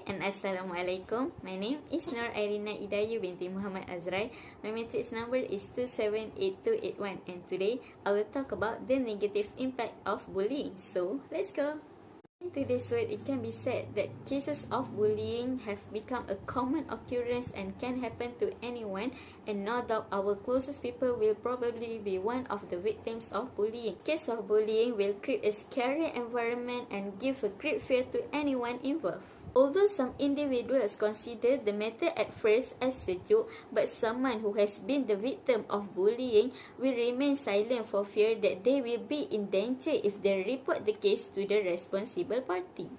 and Assalamualaikum. My name is Nur Irina Idayu binti Muhammad Azrai. My matrix number is 278281 and today I will talk about the negative impact of bullying. So, let's go. In today's world, it can be said that cases of bullying have become a common occurrence and can happen to anyone, and no doubt our closest people will probably be one of the victims of bullying. Case of bullying will create a scary environment and give a great fear to anyone involved. Although some individuals consider the matter at first as a joke, but someone who has been the victim of bullying will remain silent for fear that they will be in danger if they report the case to the responsible party.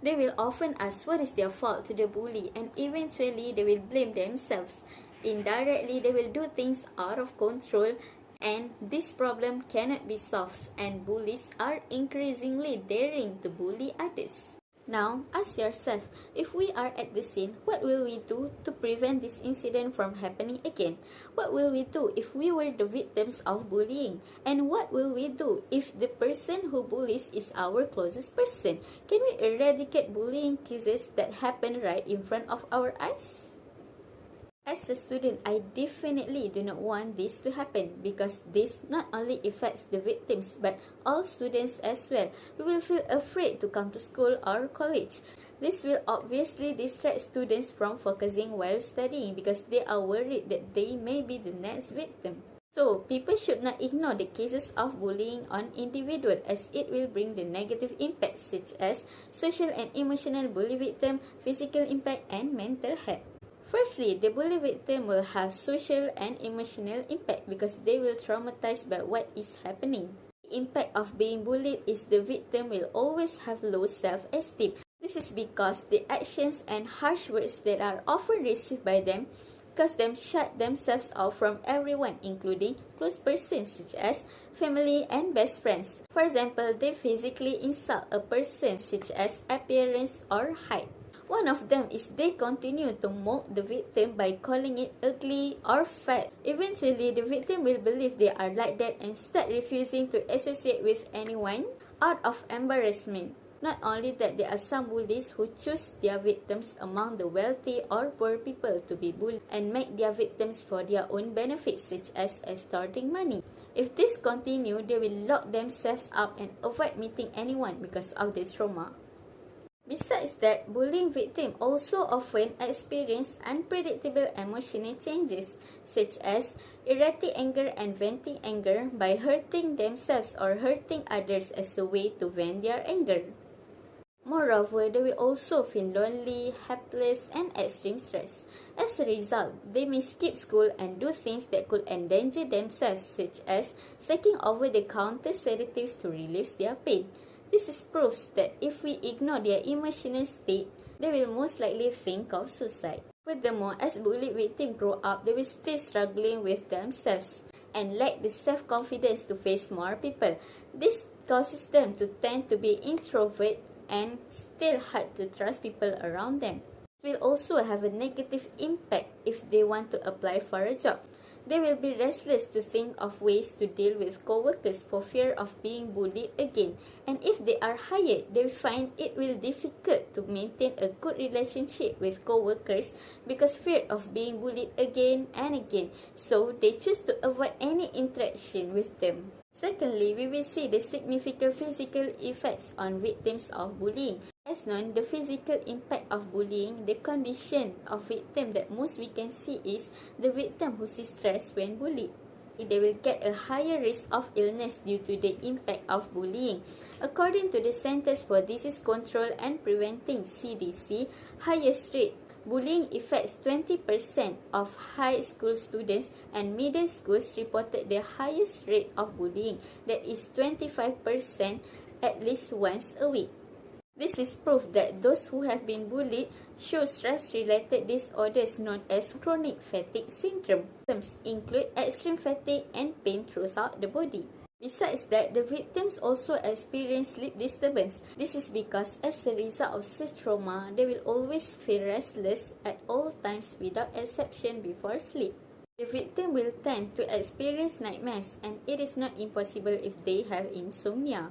They will often ask what is their fault to the bully, and eventually they will blame themselves. Indirectly, they will do things out of control, and this problem cannot be solved, and bullies are increasingly daring to bully others. Now, ask yourself, if we are at the scene, what will we do to prevent this incident from happening again? What will we do if we were the victims of bullying? And what will we do if the person who bullies is our closest person? Can we eradicate bullying cases that happen right in front of our eyes? As a student, I definitely do not want this to happen because this not only affects the victims but all students as well. We will feel afraid to come to school or college. This will obviously distract students from focusing while studying because they are worried that they may be the next victim. So, people should not ignore the cases of bullying on individuals as it will bring the negative impacts such as social and emotional bully victim, physical impact, and mental health. Firstly, the bully victim will have social and emotional impact because they will traumatized by what is happening. The impact of being bullied is the victim will always have low self-esteem. This is because the actions and harsh words that are often received by them cause them shut themselves off from everyone, including close persons such as family and best friends. For example, they physically insult a person such as appearance or height. One of them is they continue to mock the victim by calling it ugly or fat. Eventually, the victim will believe they are like that and start refusing to associate with anyone out of embarrassment. Not only that, there are some bullies who choose their victims among the wealthy or poor people to be bullied and make their victims for their own benefits, such as extorting money. If this continue, they will lock themselves up and avoid meeting anyone because of the trauma. Besides that, bullying victims also often experience unpredictable emotional changes, such as erratic anger and venting anger by hurting themselves or hurting others as a way to vent their anger. Moreover, they will also feel lonely, helpless, and extreme stress. As a result, they may skip school and do things that could endanger themselves, such as taking over-the-counter sedatives to relieve their pain. This is proof that if we ignore their emotional state, they will most likely think of suicide. Furthermore, as bullied victims grow up, they will still struggling with themselves and lack the self-confidence to face more people. This causes them to tend to be introvert and still hard to trust people around them. It will also have a negative impact if they want to apply for a job. They will be restless to think of ways to deal with co-workers for fear of being bullied again. And if they are hired, they find it will difficult to maintain a good relationship with co-workers because fear of being bullied again and again. So they choose to avoid any interaction with them. Secondly, we will see the significant physical effects on victims of bullying. As known, the physical impact of bullying, the condition of victim that most we can see is the victim who is stressed when bullied. They will get a higher risk of illness due to the impact of bullying. According to the Centers for Disease Control and Preventing (CDC), highest rate bullying affects 20% of high school students, and middle schools reported the highest rate of bullying, that is 25% at least once a week. This is proof that those who have been bullied show stress-related disorders known as chronic fatigue syndrome. Symptoms include extreme fatigue and pain throughout the body. Besides that, the victims also experience sleep disturbance. This is because as a result of such trauma, they will always feel restless at all times without exception before sleep. The victim will tend to experience nightmares, and it is not impossible if they have insomnia.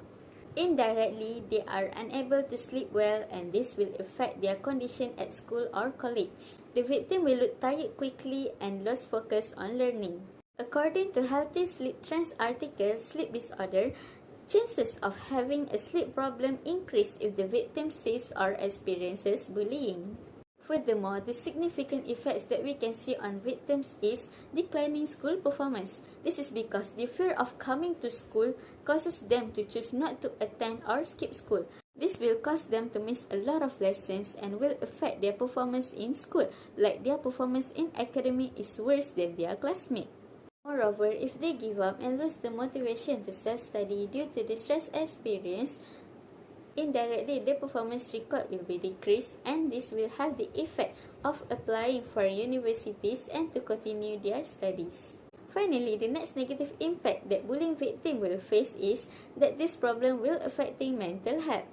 Indirectly, they are unable to sleep well, and this will affect their condition at school or college. The victim will look tired quickly and lose focus on learning. According to Healthy Sleep Trends article, sleep disorder, chances of having a sleep problem increase if the victim sees or experiences bullying. Furthermore, the significant effects that we can see on victims is declining school performance. This is because the fear of coming to school causes them to choose not to attend or skip school. This will cause them to miss a lot of lessons and will affect their performance in school, like their performance in academic is worse than their classmates. Moreover, if they give up and lose the motivation to self-study due to the stress experience, indirectly, their performance record will be decreased, and this will have the effect of applying for universities and to continue their studies. Finally, the next negative impact that bullying victim will face is that this problem will affect their mental health.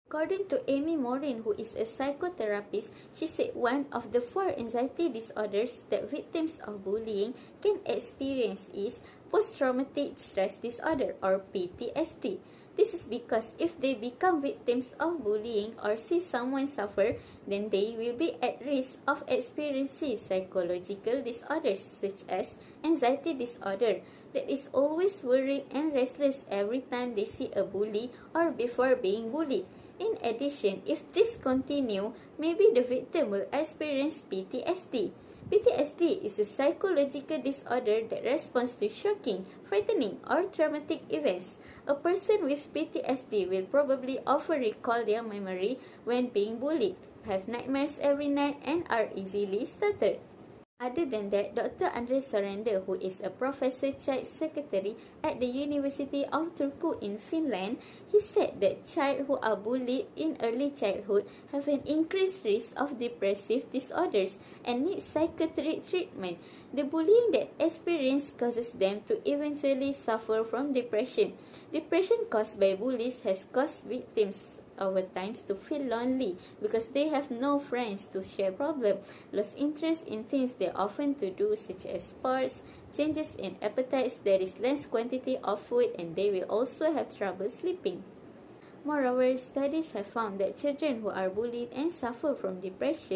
According to Amy Morin, who is a psychotherapist, she said one of the 4 anxiety disorders that victims of bullying can experience is post-traumatic stress disorder or PTSD. This is because if they become victims of bullying or see someone suffer, then they will be at risk of experiencing psychological disorders such as anxiety disorder that is always worried and restless every time they see a bully or before being bullied. In addition, if this continue, maybe the victim will experience PTSD. PTSD is a psychological disorder that responds to shocking, frightening, or traumatic events. A person with PTSD will probably often recall their memory when being bullied, have nightmares every night, and are easily startled. Other than that, Dr. Andre Sorander, who is a professor child secretary at the University of Turku in Finland, he said that children who are bullied in early childhood have an increased risk of depressive disorders and need psychiatric treatment. The bullying that experience causes them to eventually suffer from depression. Depression caused by bullies has caused victims over times to feel lonely because they have no friends to share problems, lost interest in things they often to do such as sports, changes in appetites, there is less quantity of food, and they will also have trouble sleeping. Moreover, studies have found that children who are bullied and suffer from depression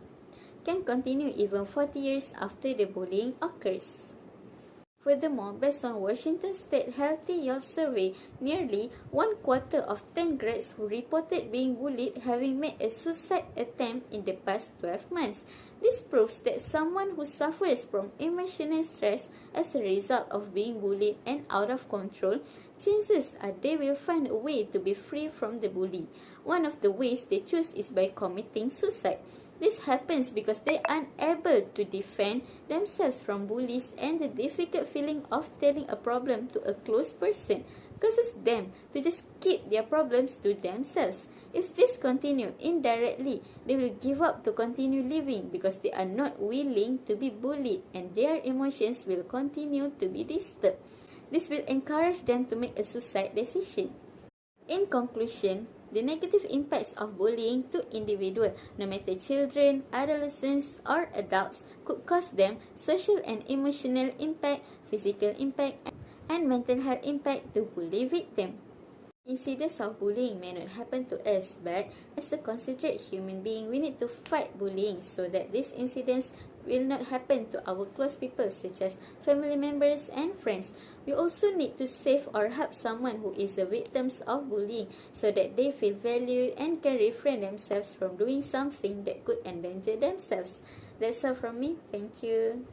can continue even 40 years after the bullying occurs. Furthermore, based on Washington State Healthy Youth Survey, nearly 1/4 of 10 grads who reported being bullied having made a suicide attempt in the past 12 months. This proves that someone who suffers from emotional stress as a result of being bullied and out of control, chances are they will find a way to be free from the bully. One of the ways they choose is by committing suicide. This happens because they are unable to defend themselves from bullies, and the difficult feeling of telling a problem to a close person causes them to just keep their problems to themselves. If this continues indirectly, they will give up to continue living because they are not willing to be bullied, and their emotions will continue to be disturbed. This will encourage them to make a suicide decision. In conclusion, the negative impacts of bullying to individuals, no matter children, adolescents, or adults, could cause them social and emotional impact, physical impact, and mental health impact to bully victim. Incidents of bullying may not happen to us, but as a considerate human being, we need to fight bullying so that these incidents will not happen to our close people such as family members and friends. We also need to save or help someone who is a victim of bullying so that they feel valued and can refrain themselves from doing something that could endanger themselves. That's all from me. Thank you.